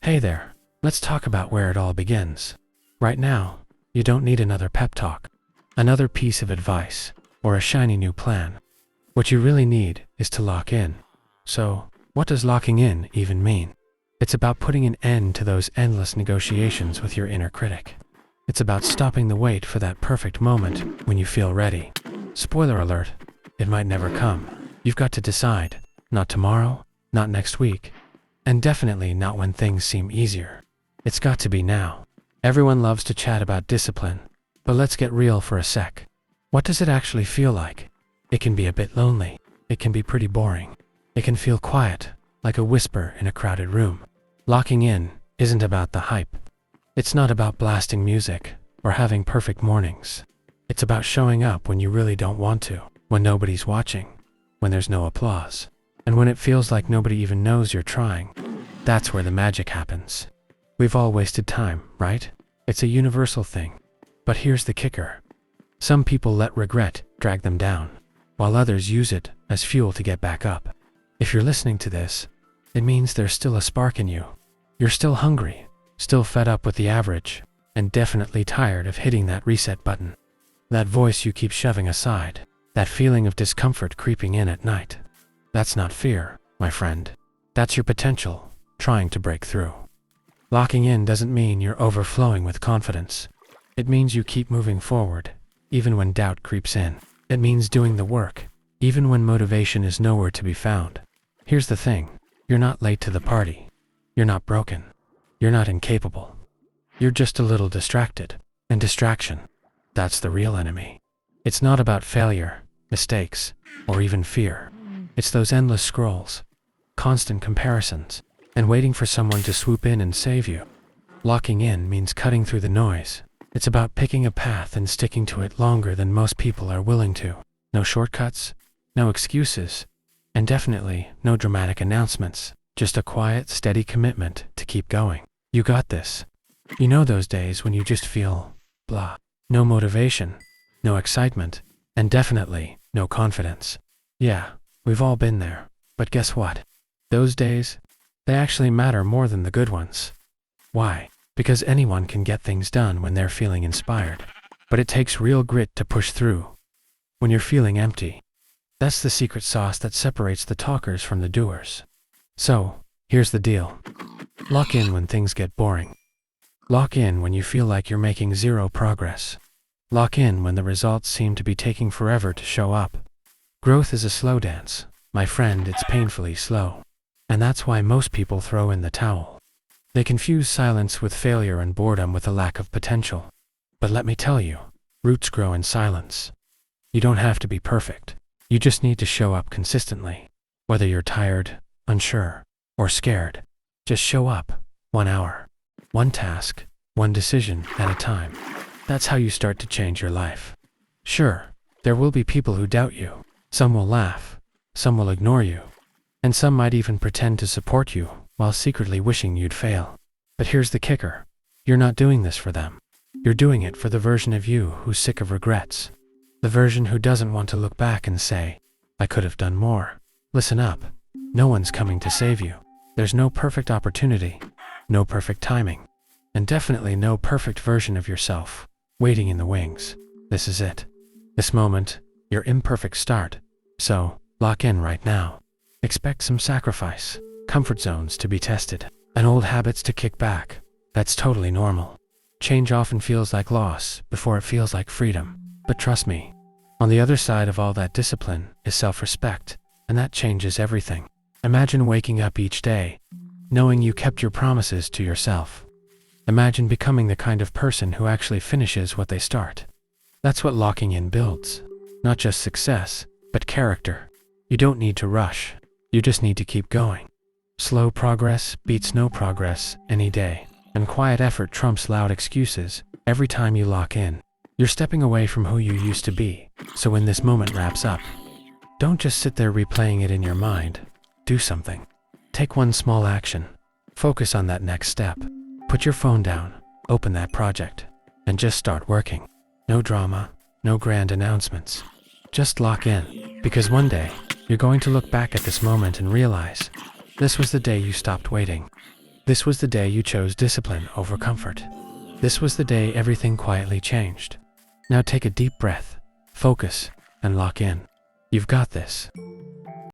Hey there, let's talk about where it all begins. Right now, you don't need another pep talk, another piece of advice, or a shiny new plan. What you really need is to lock in. So, what does locking in even mean? It's about putting an end to those endless negotiations with your inner critic. It's about stopping the wait for that perfect moment when you feel ready. Spoiler alert, it might never come. You've got to decide, not tomorrow, not next week, and definitely not when things seem easier. It's got to be now. Everyone loves to chat about discipline, but let's get real for a sec. What does it actually feel like? It can be a bit lonely. It can be pretty boring. It can feel quiet, like a whisper in a crowded room. Locking in isn't about the hype. It's not about blasting music or having perfect mornings. It's about showing up when you really don't want to, when nobody's watching, when there's no applause, and when it feels like nobody even knows you're trying. That's where the magic happens. We've all wasted time, right? It's a universal thing. But here's the kicker. Some people let regret drag them down, while others use it as fuel to get back up. If you're listening to this, it means there's still a spark in you. You're still hungry, still fed up with the average, and definitely tired of hitting that reset button. That voice you keep shoving aside, that feeling of discomfort creeping in at night. That's not fear, my friend. That's your potential, trying to break through. Locking in doesn't mean you're overflowing with confidence. It means you keep moving forward, even when doubt creeps in. It means doing the work, even when motivation is nowhere to be found. Here's the thing. You're not late to the party. You're not broken. You're not incapable. You're just a little distracted. And distraction, that's the real enemy. It's not about failure, mistakes, or even fear. It's those endless scrolls, constant comparisons, and waiting for someone to swoop in and save you. Locking in means cutting through the noise. It's about picking a path and sticking to it longer than most people are willing to. No shortcuts, no excuses, and definitely no dramatic announcements. Just a quiet, steady commitment to keep going. You got this. You know those days when you just feel blah. No motivation, no excitement, and definitely no confidence. Yeah, we've all been there. But guess what? Those days, they actually matter more than the good ones. Why? Because anyone can get things done when they're feeling inspired. But it takes real grit to push through. When you're feeling empty. That's the secret sauce that separates the talkers from the doers. So, here's the deal. Lock in when things get boring. Lock in when you feel like you're making zero progress. Lock in when the results seem to be taking forever to show up. Growth is a slow dance. My friend, it's painfully slow. And that's why most people throw in the towel. They confuse silence with failure and boredom with a lack of potential. But let me tell you, roots grow in silence. You don't have to be perfect. You just need to show up consistently. Whether you're tired, unsure, or scared, just show up. 1 hour, one task, one decision at a time. That's how you start to change your life. Sure, there will be people who doubt you. Some will laugh, some will ignore you, and some might even pretend to support you while secretly wishing you'd fail. But here's the kicker. You're not doing this for them. You're doing it for the version of you who's sick of regrets. The version who doesn't want to look back and say, I could have done more. Listen up. No one's coming to save you. There's no perfect opportunity, no perfect timing, and definitely no perfect version of yourself waiting in the wings. This is it. This moment, your imperfect start. So, lock in right now. Expect some sacrifice, comfort zones to be tested, and old habits to kick back. That's totally normal. Change often feels like loss before it feels like freedom. But trust me, on the other side of all that discipline is self-respect, and that changes everything. Imagine waking up each day, knowing you kept your promises to yourself. Imagine becoming the kind of person who actually finishes what they start. That's what locking in builds. Not just success, but character. You don't need to rush. You just need to keep going. Slow progress beats no progress any day, and quiet effort trumps loud excuses every time you lock in. You're stepping away from who you used to be, so when this moment wraps up, don't just sit there replaying it in your mind. Do something. Take one small action. Focus on that next step. Put your phone down, open that project, and just start working. No drama, no grand announcements. Just lock in, because one day, you're going to look back at this moment and realize, this was the day you stopped waiting. This was the day you chose discipline over comfort. This was the day everything quietly changed. Now take a deep breath, focus, and lock in. You've got this.